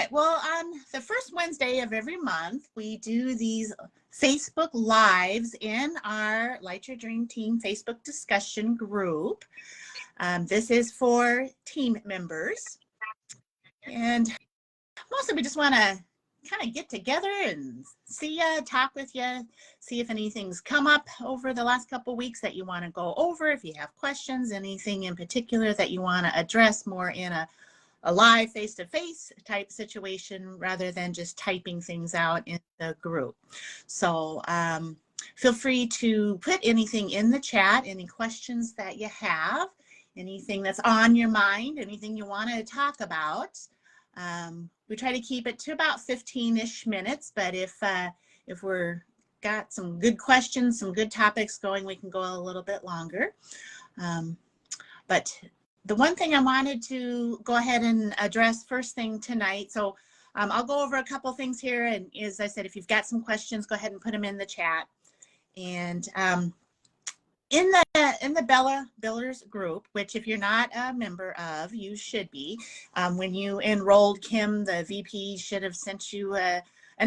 right. Well, on the first Wednesday of every month, we do these Facebook Lives in our Light Your Dream Team Facebook discussion group. This is for team members. And mostly we just want to kind of get together and see you, talk with you, see if anything's come up over the last couple of weeks that you want to go over, if you have questions, anything in particular that you want to address more in a live face-to-face type situation rather than just typing things out in the group. So feel free to put anything in the chat, any questions that you have, anything that's on your mind, anything you want to talk about. We try to keep it to about 15-ish minutes, but if we're got some good questions, some good topics going, we can go a little bit longer. But the one thing I wanted to go ahead and address first thing tonight, so I'll go over a couple things here, and as I said, if you've got some questions, go ahead and put them in the chat. And in the Bella Builders group, which if you're not a member of, you should be. When you enrolled, Kim, the VP, should have sent you an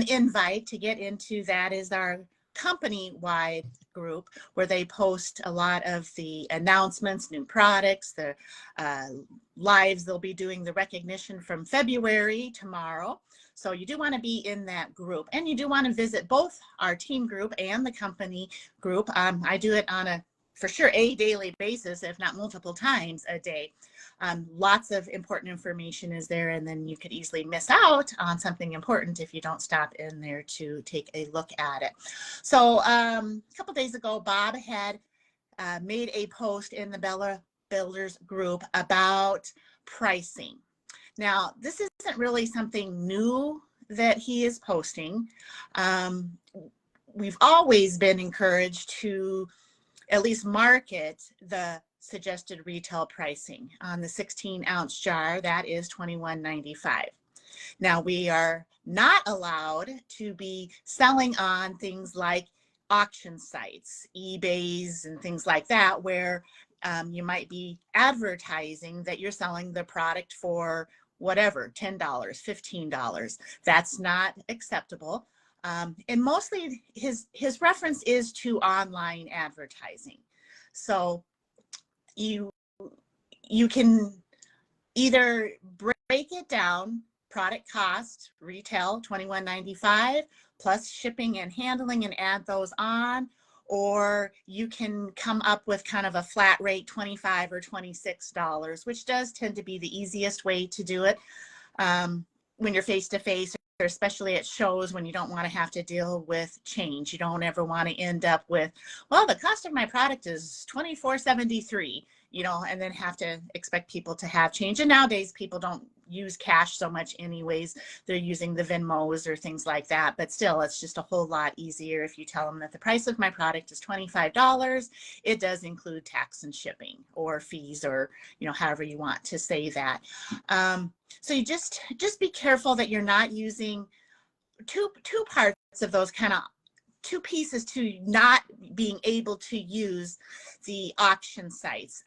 invite to get into that. Is our company-wide group where they post a lot of the announcements, new products, the lives they'll be doing, the recognition from February tomorrow. So you do want to be in that group, and you do want to visit both our team group and the company group. I do it on for sure a daily basis, if not multiple times a day. Lots of important information is there, and then you could easily miss out on something important if you don't stop in there to take a look at it. So a couple days ago, Bob had made a post in the Bella Builders group about pricing. Now, this isn't really something new that he is posting. We've always been encouraged to at least market the suggested retail pricing on the 16-ounce jar. That is $21.95. Now, we are not allowed to be selling on things like auction sites, eBays and things like that, where you might be advertising that you're selling the product for whatever, $10, $15. That's not acceptable. And mostly his reference is to online advertising. So you can either break it down, product cost, retail, $21.95, plus shipping and handling, and add those on, or you can come up with kind of a flat rate, $25 or $26, which does tend to be the easiest way to do it when you're face-to-face, or especially at shows when you don't want to have to deal with change. You don't ever want to end up with, well, the cost of my product is $24.73, you know, and then have to expect people to have change. And nowadays people don't use cash so much anyways. They're using the Venmos or things like that, but still it's just a whole lot easier if you tell them that the price of my product is $25. It does include tax and shipping or fees, or, you know, however you want to say that. So you just be careful that you're not using two parts of those, kind of two pieces to not being able to use the auction sites.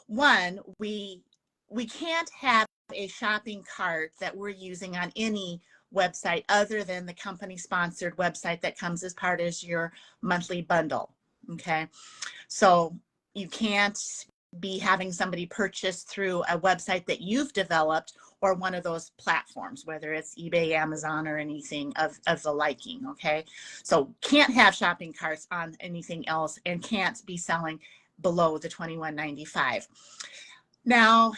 One, we can't have a shopping cart that we're using on any website other than the company sponsored website that comes as part of your monthly bundle. Okay, so you can't be having somebody purchase through a website that you've developed or one of those platforms, whether it's eBay, Amazon, or anything of the liking. Okay, so can't have shopping carts on anything else, and can't be selling below the $21.95. Now,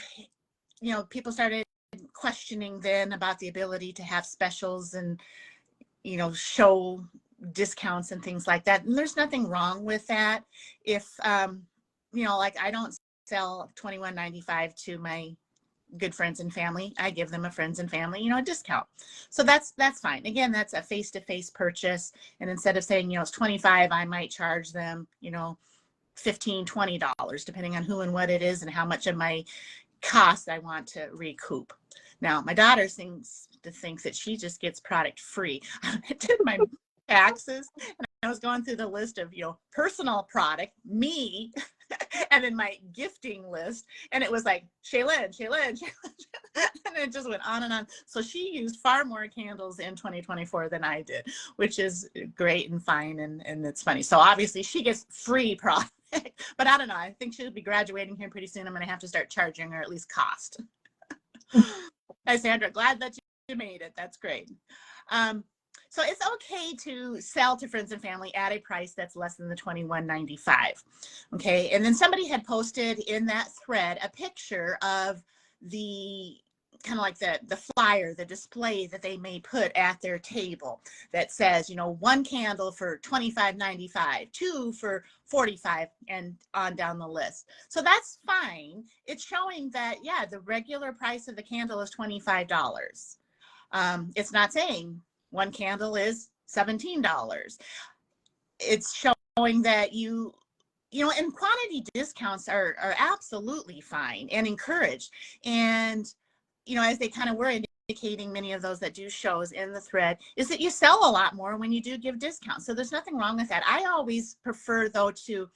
you know, people started questioning then about the ability to have specials and, you know, show discounts and things like that. And there's nothing wrong with that. If, you know, like I don't sell $21.95 to my good friends and family. I give them a friends and family, you know, a discount. So that's fine. Again, that's a face-to-face purchase. And instead of saying, you know, it's $25, I might charge them, you know, $15, $20, depending on who and what it is and how much of my cost I want to recoup. Now, my daughter thinks that she just gets product free. I did my taxes and I was going through the list of, you know, personal product, me, and then my gifting list, and it was like Shaylin, Shaylin, Shaylin, and it just went on and on. So she used far more candles in 2024 than I did, which is great and fine, and it's funny. So obviously she gets free product, but I don't know. I think she'll be graduating here pretty soon. I'm going to have to start charging her at least cost. Hi, Sandra. Glad that you made it. That's great. So it's okay to sell to friends and family at a price that's less than the $21.95. Okay. And then somebody had posted in that thread a picture of the kind of like the flyer, the display that they may put at their table that says, you know, one candle for $25.95, two for $45, and on down the list. So that's fine. It's showing that, yeah, the regular price of the candle is $25. It's not saying one candle is $17. It's showing that you know, and quantity discounts are absolutely fine and encouraged. And, you know, as they kind of were indicating, many of those that do shows in the thread, is that you sell a lot more when you do give discounts. So there's nothing wrong with that. I always prefer, though, to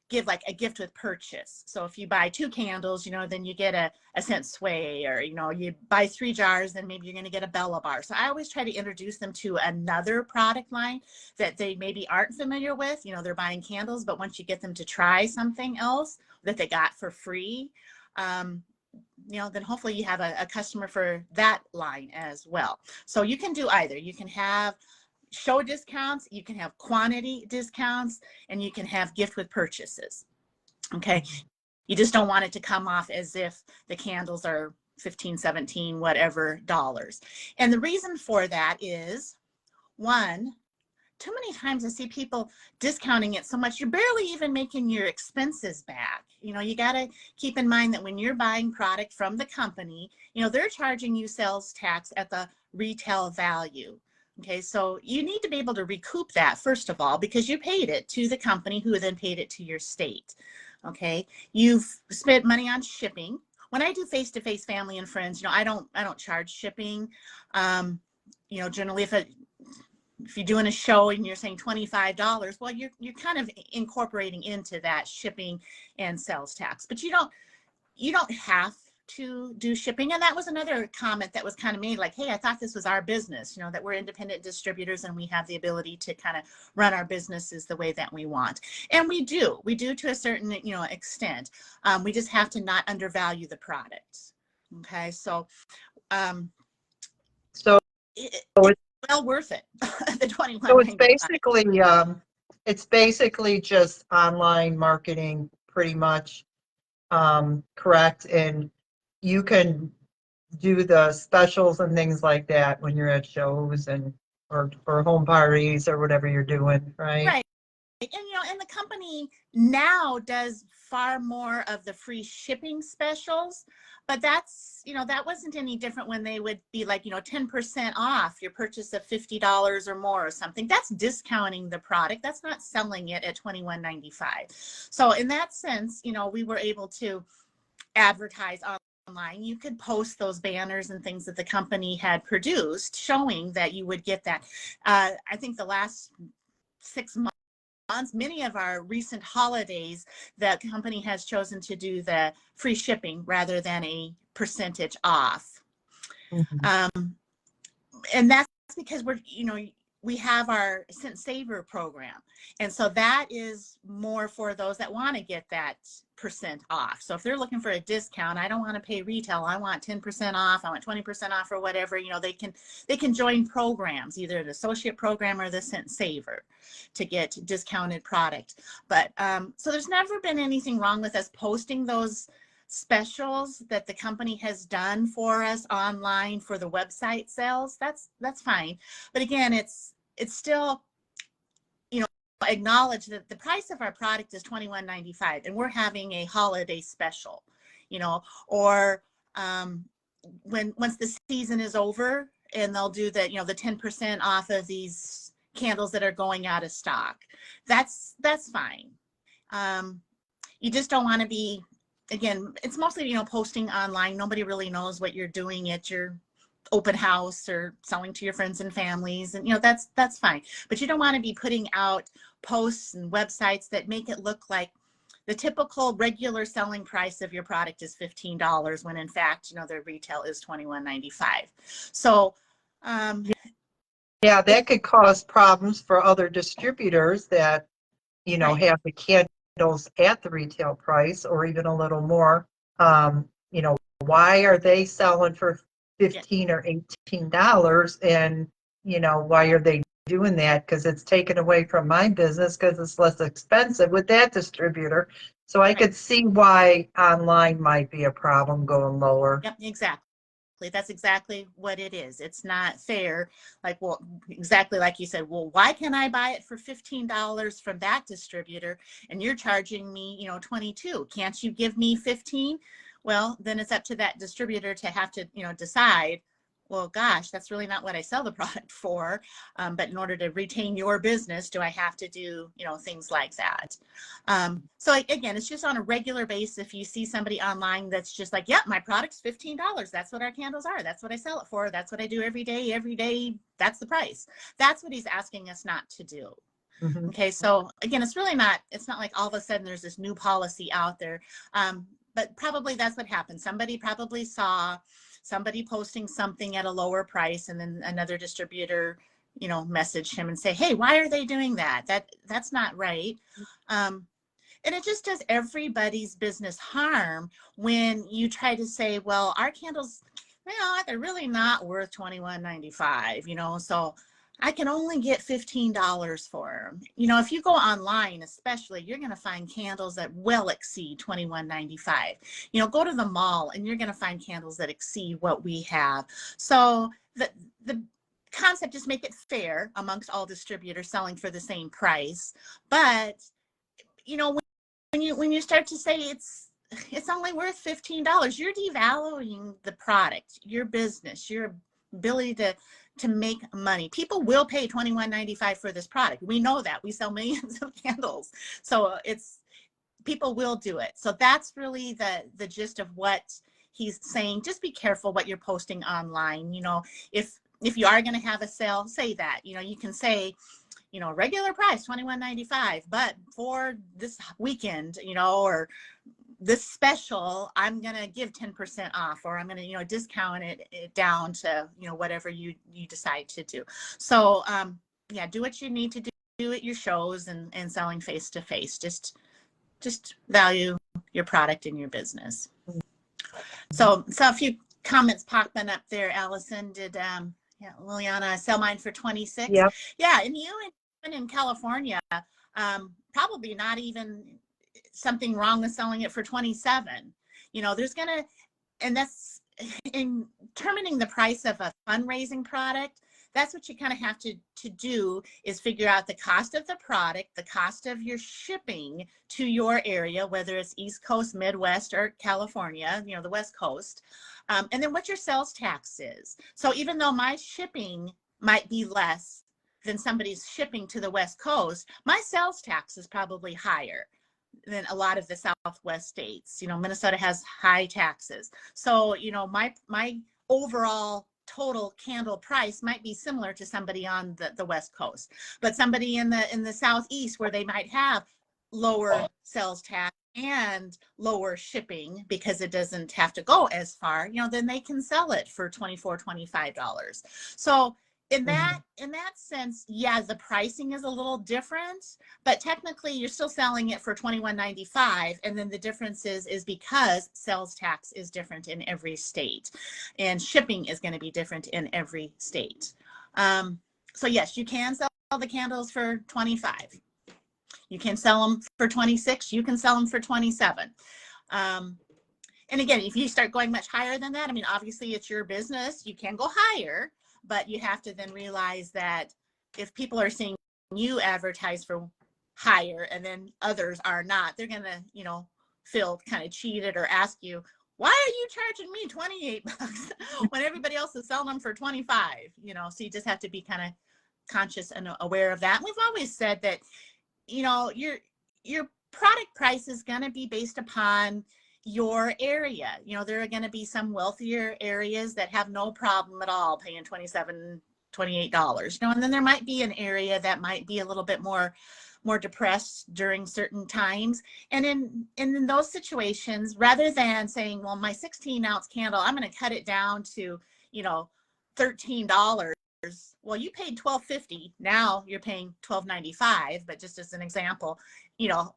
give like a gift with purchase. So if you buy 2 candles, you know, then you get a scent sway, or, you know, you buy 3 jars, then maybe you're going to get a Bella bar. So I always try to introduce them to another product line that they maybe aren't familiar with. You know, they're buying candles, but once you get them to try something else that they got for free, you know, then hopefully you have a customer for that line as well. So you can do either. You can have show discounts, you can have quantity discounts, and you can have gift with purchases. Okay. You just don't want it to come off as if the candles are 15, 17, whatever dollars. And the reason for that is, one, too many times I see people discounting it so much, you're barely even making your expenses back. You know, you got to keep in mind that when you're buying product from the company, you know, they're charging you sales tax at the retail value. Okay, so you need to be able to recoup that, first of all, because you paid it to the company who then paid it to your state. Okay, you've spent money on shipping. When I do face-to-face family and friends, you know, I don't charge shipping. You know, generally if you're doing a show and you're saying $25, well, you're kind of incorporating into that shipping and sales tax, but you don't have to do shipping. And that was another comment that was kind of made, like, hey, I thought this was our business, you know, that we're independent distributors and we have the ability to kind of run our businesses the way that we want. And we do to a certain, you know, extent. We just have to not undervalue the product. Okay, so it's well worth it. The 21. So it's basically just online marketing, pretty much, correct? And you can do the specials and things like that when you're at shows and or home parties or whatever you're doing, right? Right. And, you know, and the company now does far more of the free shipping specials, but that's, you know, that wasn't any different when they would be like, you know, 10% off your purchase of $50 or more or something. That's discounting the product. That's not selling it at $21.95. So in that sense, you know, we were able to advertise online. You could post those banners and things that the company had produced showing that you would get that. I think the last 6 months, many of our recent holidays, the company has chosen to do the free shipping rather than a percentage off. Mm-hmm. And that's because we're, you know, we have our Scent Saver program. And so that is more for those that want to get that % off. So if they're looking for a discount, I don't want to pay retail. I want 10% off. I want 20% off or whatever, you know, they can join programs, either the associate program or the Scent Saver, to get discounted product. But so there's never been anything wrong with us posting those specials that the company has done for us online for the website sales. That's fine. But again, it's still, you know, acknowledge that the price of our product is $21.95 and we're having a holiday special, you know, or once the season is over and they'll do the, you know, the 10% off of these candles that are going out of stock. That's fine. You just don't want to be, again, it's mostly, you know, posting online. Nobody really knows what you're doing at your open house or selling to your friends and families. And, you know, that's fine. But you don't want to be putting out posts and websites that make it look like the typical regular selling price of your product is $15 when in fact, the retail is $21.95. So, yeah, that could cause problems for other distributors that, right. have the candles at the retail price or even a little more. Why are they selling for Yeah, $15 or $18? And, why are they doing that? Because it's taken away from my business because it's less expensive with that distributor. So I right. could see why online might be a problem going lower. Yep, exactly. That's exactly what it is. It's not fair. Like, well, exactly like you said, well, why can I buy it for $15 from that distributor and you're charging me, 22? Can't you give me 15? Well, then it's up to that distributor to have to, decide, well, gosh, that's really not what I sell the product for. But in order to retain your business, do I have to do, things like that? So again, it's just on a regular basis. If you see somebody online that's just like, yep, my product's $15. That's what our candles are. That's what I sell it for. That's what I do every day. Every day, that's the price. That's what he's asking us not to do. Mhm. Okay, so again, it's not like all of a sudden there's this new policy out there. But probably that's what happened. Somebody probably saw somebody posting something at a lower price, and then another distributor, messaged him and say, hey, why are they doing that? That's not right. And it just does everybody's business harm when you try to say, well, our candles, they're really not worth $21.95, so I can only get $15 for them. If you go online, especially, you're going to find candles that well exceed $21.95. Go to the mall and you're going to find candles that exceed what we have. So the concept is make it fair amongst all distributors selling for the same price. But, when you start to say it's only worth $15, you're devaluing the product, your business, your ability to make money. People will pay $21.95 for this product. We know that. We sell millions of candles. So people will do it. So that's really the gist of what he's saying. Just be careful what you're posting online. If you are going to have a sale, say that. You can say, regular price $21.95, but for this weekend, or this special, I'm gonna give 10% off, or I'm gonna, discount it down to, whatever you decide to do. So yeah, do what you need to do at your shows and selling face to face. Just value your product and your business. So a few comments popping up there. Allison, did yeah, Liliana, sell mine for 26. Yep. Yeah, and you in California, probably not even something wrong with selling it for 27. There's gonna, and that's in determining the price of a fundraising product. That's what you kind of have to do, is figure out the cost of the product, the cost of your shipping to your area, whether it's East Coast, Midwest, or California, the West Coast, and then what your sales tax is. So even though my shipping might be less than somebody's shipping to the West Coast, my sales tax is probably higher than a lot of the Southwest states. Minnesota has high taxes. So, my overall total candle price might be similar to somebody on the West Coast, but somebody in the Southeast, where they might have lower sales tax and lower shipping because it doesn't have to go as far, then they can sell it for $24, $25. So in that sense, yeah, the pricing is a little different, but technically you're still selling it for $21.95. And then the difference is because sales tax is different in every state and shipping is going to be different in every state. So yes, you can sell the candles for 25. You can sell them for 26. You can sell them for 27. And again, if you start going much higher than that, obviously it's your business. You can go higher, but you have to then realize that if people are seeing you advertise for higher and then others are not, they're going to, feel kind of cheated or ask you, why are you charging me $28 when everybody else is selling them for 25? So you just have to be kind of conscious and aware of that. And we've always said that, your product price is going to be based upon your area. There are going to be some wealthier areas that have no problem at all paying $27, $28, and then there might be an area that might be a little bit more more depressed during certain times. And in those situations, rather than saying, well, my 16-ounce candle, I'm going to cut it down to, you know, $13. Well, you paid $12.50. Now you're paying $12.95. But just as an example, you know,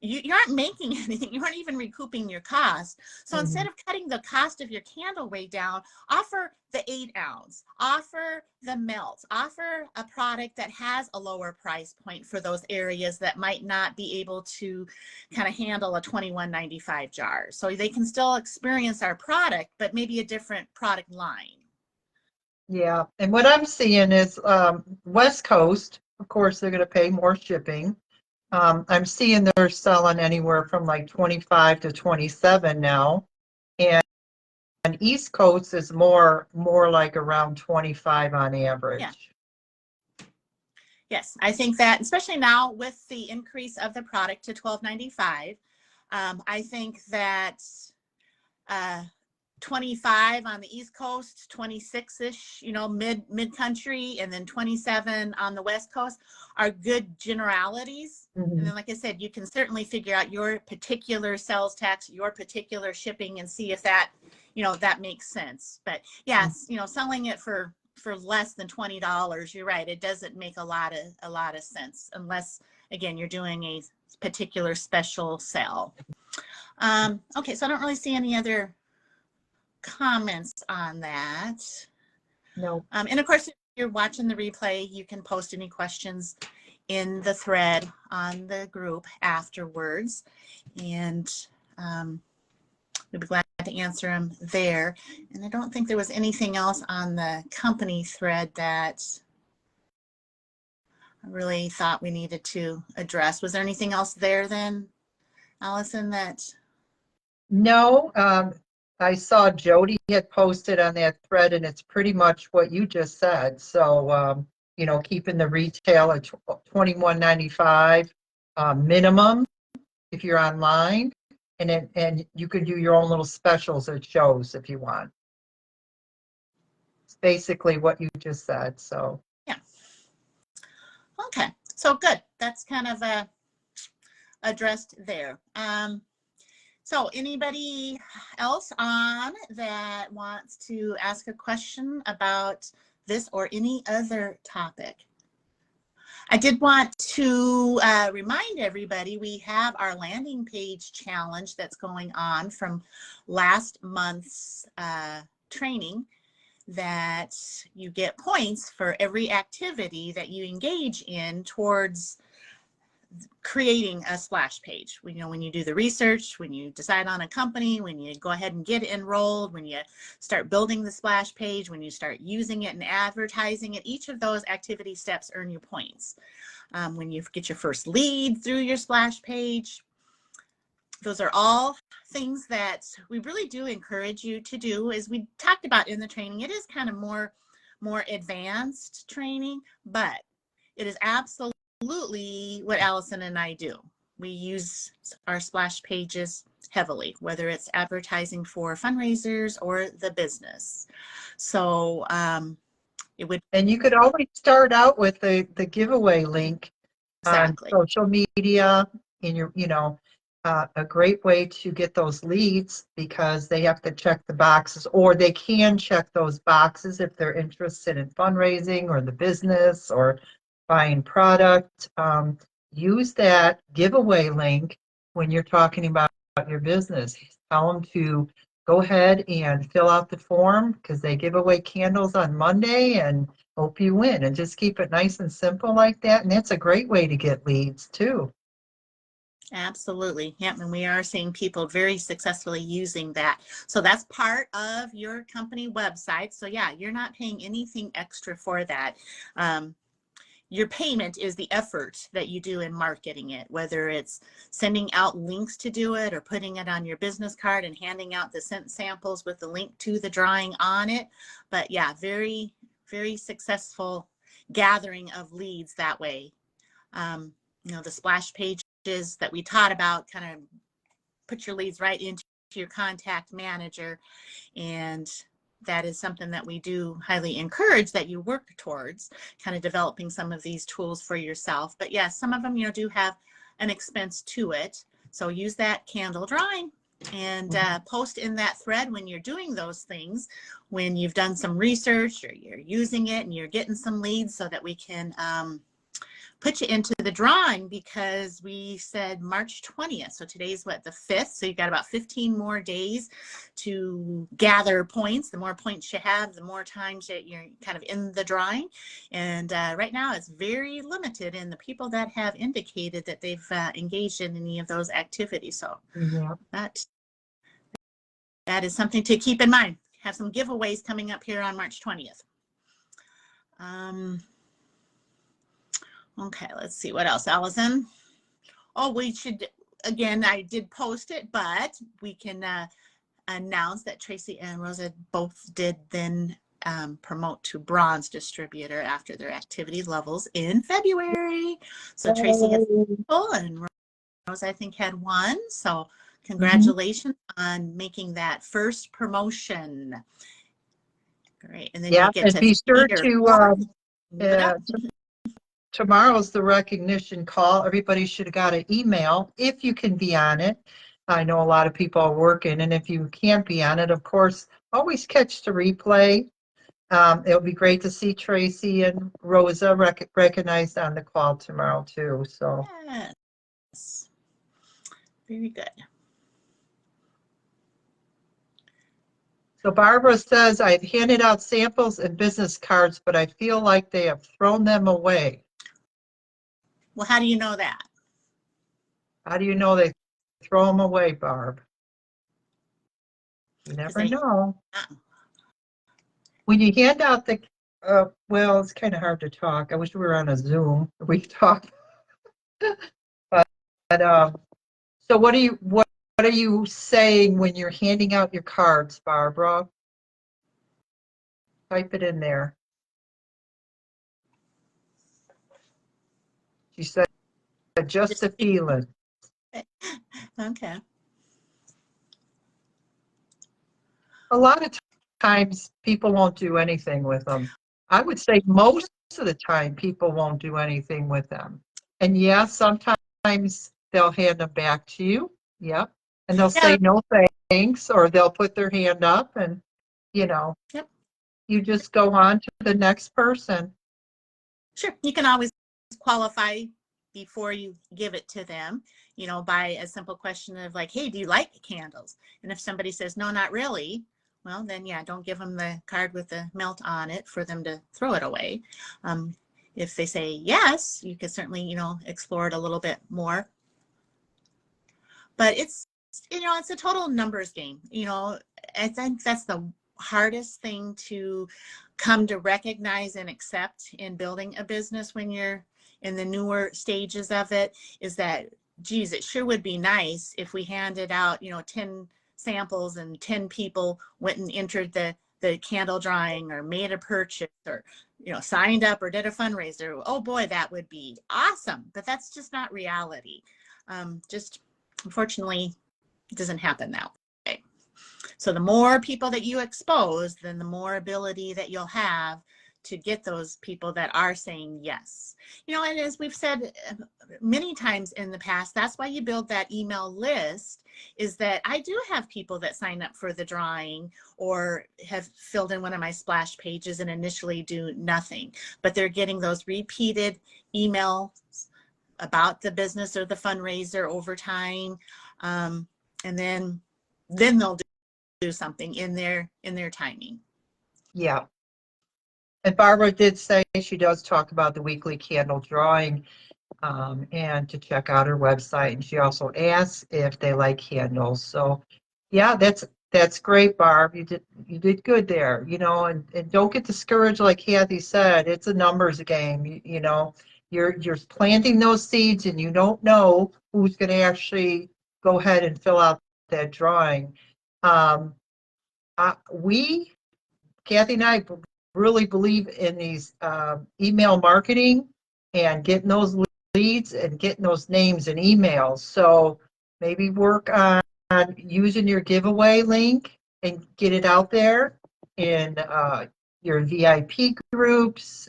you aren't making anything. You aren't even recouping your cost. So instead of cutting the cost of your candle way down, offer the 8-ounce, offer the melt, offer a product that has a lower price point for those areas that might not be able to kind of handle a $21.95 jar. So they can still experience our product, but maybe a different product line. Yeah, and what I'm seeing is West Coast, of course, they're going to pay more shipping. I'm seeing they're selling anywhere from like 25 to 27 now, and East Coast is more like around 25 on average. Yeah. Yes, I think that especially now with the increase of the product to $12.95, I think that 25 on the East Coast, 26-ish, you know, mid country, and then 27 on the West Coast are good generalities. And then, like I said, you can certainly figure out your particular sales tax, your particular shipping, and see if that, you know, that makes sense. But yes, you know, selling it for less than $20, you're right, it doesn't make a lot of sense unless, again, you're doing a particular special sale. Okay, so I don't really see any other comments on that. No. And of course, if you're watching the replay, you can post any questions in the thread on the group afterwards, and we'd be glad to answer them there. And I don't think there was anything else on the company thread that I really thought we needed to address. Was there anything else there then, Allison, that? No, I saw Jody had posted on that thread, and it's pretty much what you just said. So, you know, keeping the retail at $21.95 minimum if you're online, and you could do your own little specials at shows if you want. It's basically what you just said. So Yeah. Okay, so good. That's kind of addressed there. So anybody else on that wants to ask a question about this or any other topic? I did want to remind everybody we have our landing page challenge that's going on from last month's training, that you get points for every activity that you engage in towards creating a splash page. You know, when you do the research, when you decide on a company, when you go ahead and get enrolled, when you start building the splash page, when you start using it and advertising it, each of those activity steps earn you points. When you get your first lead through your splash page, those are all things that we really do encourage you to do. As we talked about in the training, it is kind of more advanced training, but it is absolutely what Allison and I do. We use our splash pages heavily, whether it's advertising for fundraisers or the business. So it would. And you could always start out with the giveaway link Exactly. on social media in your, you know, a great way to get those leads, because they have to check the boxes, or they can check those boxes if they're interested in fundraising or the business or buying product. Use that giveaway link when you're talking about your business. Tell them to go ahead and fill out the form, because they give away candles on Monday, and hope you win. And just keep it nice and simple like that. And that's a great way to get leads too. Absolutely. Yep. And we are seeing people very successfully using that. So that's part of your company website. So yeah, you're not paying anything extra for that. Your payment is the effort that you do in marketing it, whether it's sending out links to do it or putting it on your business card and handing out the scent samples with the link to the drawing on it. But yeah, very, very successful gathering of leads that way. You know, the splash pages that we taught about kind of put your leads right into your contact manager, and that is something that we do highly encourage that you work towards, kind of developing some of these tools for yourself. But yes, some of them, do have an expense to it. So use that candle drawing and post in that thread when you're doing those things, when you've done some research or you're using it and you're getting some leads, so that we can put you into the drawing, because we said March 20th. So today's what, the 5th? So you've got about 15 more days to gather points. The more points you have, the more times that you're kind of in the drawing. And right now it's very limited in the people that have indicated that they've engaged in any of those activities. So Yeah. that is something to keep in mind. Have some giveaways coming up here on March 20th. Okay, let's see what else, Allison. Oh, we should, again, I did post it, but we can announce that Tracy and Rosa both did then promote to bronze distributor after their activity levels in February. So Tracy had full and Rosa, I think, had one. So congratulations on making that first promotion. Great. And then Yeah, you get and to be sure to tomorrow's the recognition call. Everybody should have got an email if you can be on it. I know a lot of people are working, and if you can't be on it, of course, always catch the replay. It'll be great to see Tracy and Rosa recognized on the call tomorrow too. So yes, very good. So Barbara says, I've handed out samples and business cards, but I feel like they have thrown them away. Well, how do you know that? How do you know they throw them away, Barb? You never know. When you hand out the, well, it's kind of hard to talk. I wish we were on a Zoom. We could talk. but so what are you saying when you're handing out your cards, Barbara? Type it in there. She said, just a feeling. Okay. A lot of times people won't do anything with them. I would say most of the time people won't do anything with them. And yeah, sometimes they'll hand them back to you. Yep. And they'll say no thanks, or they'll put their hand up and, Yep. You just go on to the next person. Sure. You can always qualify before you give it to them, by a simple question of like, hey, do you like candles? And if somebody says, no, not really, well, then, yeah, don't give them the card with the melt on it for them to throw it away. If they say yes, you could certainly, explore it a little bit more. But it's a total numbers game. I think that's the hardest thing to come to recognize and accept in building a business when you're in the newer stages of it, is that, geez, it sure would be nice if we handed out, 10 samples and 10 people went and entered the candle drawing or made a purchase or, signed up or did a fundraiser. Oh boy, that would be awesome. But that's just not reality. Just unfortunately, it doesn't happen that way. So the more people that you expose, then the more ability that you'll have to get those people that are saying yes. And as we've said many times in the past, that's why you build that email list, is that I do have people that sign up for the drawing or have filled in one of my splash pages and initially do nothing, but they're getting those repeated emails about the business or the fundraiser over time. And then they'll do something in their timing. Yeah. And Barbara did say she does talk about the weekly candle drawing and to check out her website. And she also asks if they like candles. So yeah, that's great, Barb. You did good there, and don't get discouraged. Like Kathy said, it's a numbers game. You're planting those seeds and you don't know who's going to actually go ahead and fill out that drawing. Kathy and I really believe in these email marketing and getting those leads and getting those names and emails. So maybe work on using your giveaway link and get it out there. in your VIP groups,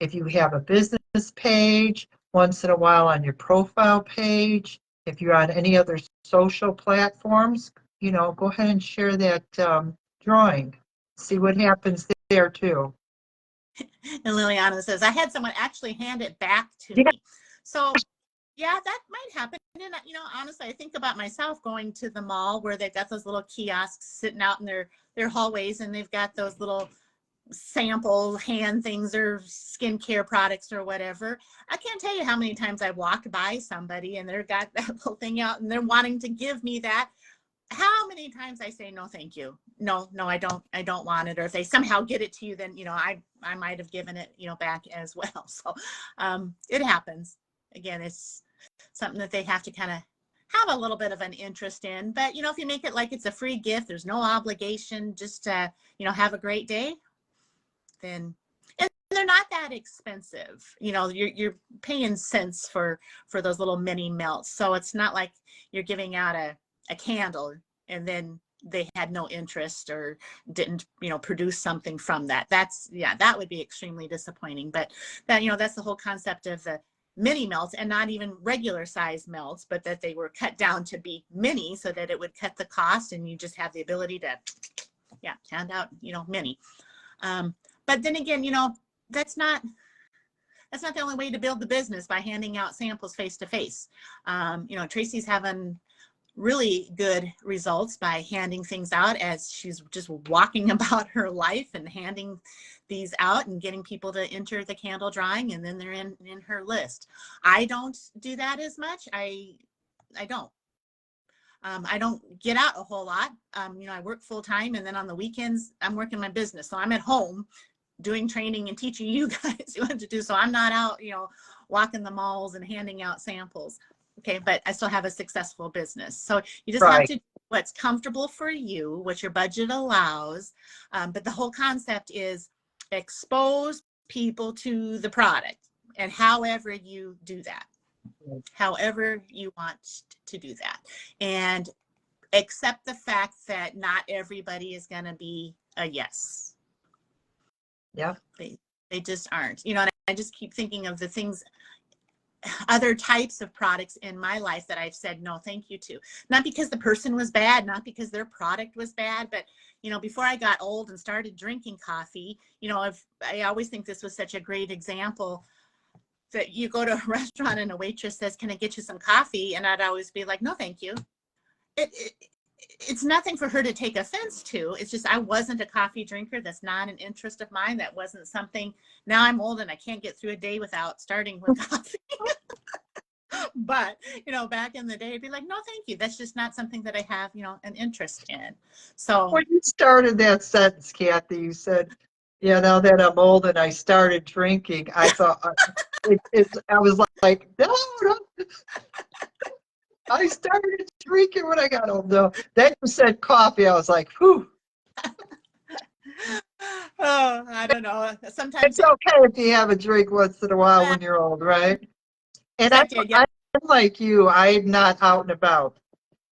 if you have a business page, once in a while on your profile page, if you're on any other social platforms, go ahead and share that drawing. See what happens there too. And Liliana says, I had someone actually hand it back to Yeah. me. So yeah, that might happen. And, honestly, I think about myself going to the mall where they've got those little kiosks sitting out in their hallways, and they've got those little sample hand things or skincare products or whatever. I can't tell you how many times I walked by somebody and they've got that little thing out and they're wanting to give me that. How many times I say, no, thank you. No, I don't want it. Or if they somehow get it to you, then, I might have given it, back as well. So it happens. Again, it's something that they have to kind of have a little bit of an interest in. But, if you make it like it's a free gift, there's no obligation, just to, have a great day, then, and they're not that expensive. You're paying cents for those little mini melts. So it's not like you're giving out a candle and then they had no interest or didn't, produce something from that. That would be extremely disappointing. But that, that's the whole concept of the mini melts, and not even regular size melts, but that they were cut down to be mini so that it would cut the cost and you just have the ability to, hand out, mini. But then again, that's not the only way to build the business, by handing out samples face to face. Tracy's having really good results by handing things out as she's just walking about her life and handing these out and getting people to enter the candle drawing, and then they're in her list. I don't do that as much. I don't. I don't get out a whole lot. I work full time, and then on the weekends I'm working my business. So I'm at home doing training and teaching you guys what to do. So I'm not out, walking the malls and handing out samples. Okay, but I still have a successful business. So you just have to do what's comfortable for you, what your budget allows. But the whole concept is expose people to the product, and however you do that, however you want to do that, and accept the fact that not everybody is going to be a yes. Yeah. They just aren't, and I just keep thinking of the things, other types of products in my life that I've said no thank you to, not because the person was bad, not because their product was bad, but before I got old and started drinking coffee, I always think this was such a great example, that you go to a restaurant and a waitress says, can I get you some coffee? And I'd always be like, no thank you. It's nothing for her to take offense to. It's just, I wasn't a coffee drinker. That's not an interest of mine. That wasn't something. Now I'm old and I can't get through a day without starting with coffee. But, back in the day, I'd be like, no, thank you. That's just not something that I have, an interest in. So when you started that sentence, Kathy, you said, yeah, now that I'm old and I started drinking, I thought, I was like, no. I started drinking when I got old. No, then you said coffee. I was like, whew. Oh, I don't know. Sometimes It's okay if you have a drink once in a while when you're old, right? And I'm like you. I'm not out and about.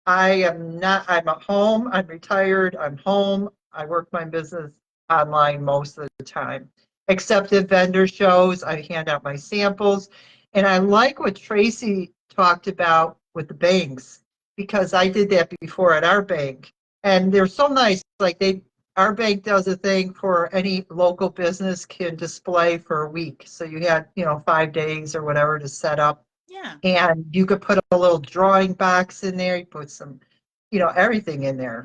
I am not. I'm at home. I'm retired. I'm home. I work my business online most of the time, except at vendor shows. I hand out my samples. And I like what Tracy talked about with the banks, because I did that before at our bank. And they're so nice. Like our bank does a thing for any local business can display for a week. So you had, 5 days or whatever to set up. Yeah. And you could put a little drawing box in there. You put some, everything in there.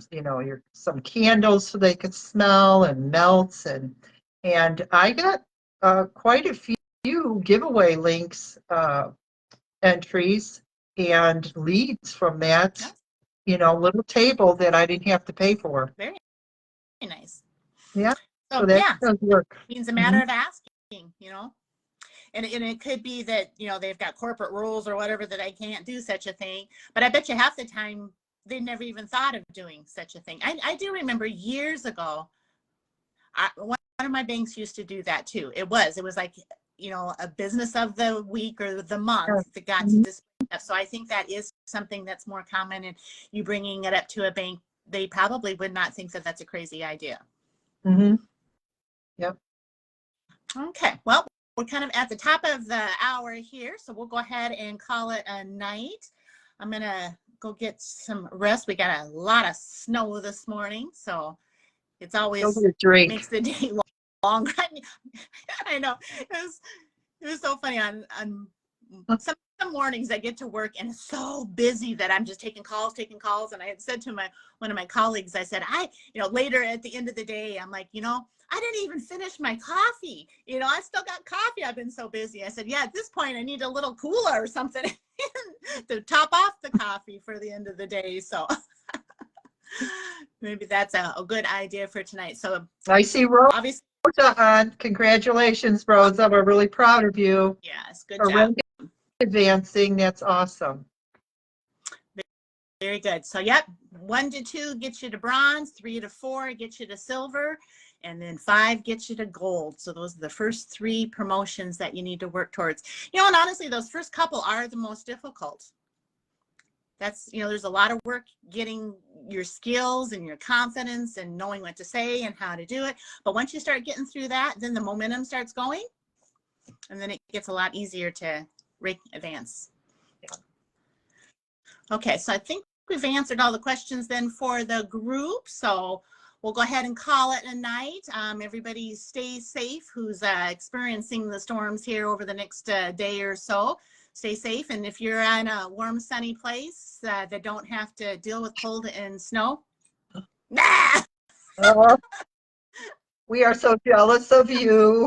Some candles so they could smell, and melts, and I got quite a few giveaway links, entries, and leads from that. Little table that I didn't have to pay for. Very nice. Yeah. So that does work. It means a matter of asking, And it could be that, they've got corporate rules or whatever that I can't do such a thing. But I bet you half the time they never even thought of doing such a thing. I do remember years ago, one of my banks used to do that too. It was like, a business of the week or the month that got to this. So I think that is something that's more common, and you bringing it up to a bank, they probably would not think that that's a crazy idea. Mm-hmm. Okay, well, we're kind of at the top of the hour here, so we'll go ahead and call it a night. I'm gonna go get some rest. We got a lot of snow this morning, so it's Go always get a drink. makes the day longer. I know it was so funny on some mornings I get to work and it's so busy that I'm just taking calls. And I had said to one of my colleagues, I said, later at the end of the day, I'm like, I didn't even finish my coffee. I still got coffee. I've been so busy. I said, yeah, at this point I need a little cooler or something to top off the coffee for the end of the day. So maybe that's a good idea for tonight. So I see Rosa obviously, on. Congratulations, Rosa. We're really proud of you. yes, good For job. advancing, that's awesome. Very good. So, yep, 1 to 2 gets you to bronze, 3 to 4 gets you to silver, and then 5 gets you to gold. So those are the first 3 promotions that you need to work towards. And honestly, those first couple are the most difficult. That's, there's a lot of work getting your skills and your confidence and knowing what to say and how to do it. But once you start getting through that, then the momentum starts going, and then it gets a lot easier to advance. Okay, so I think we've answered all the questions then for the group. So we'll go ahead and call it a night. Everybody stay safe who's experiencing the storms here over the next day or so. Stay safe. And if you're in a warm, sunny place that don't have to deal with cold and snow, We are so jealous of you.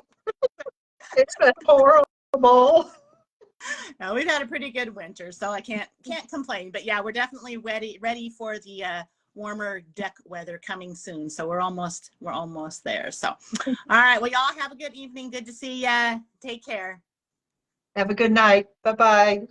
It's been horrible. No, we've had a pretty good winter, so I can't complain. But yeah, we're definitely ready for the warmer deck weather coming soon. So we're almost there. So, all right. Well, y'all have a good evening. Good to see ya. Take care. Have a good night. Bye-bye.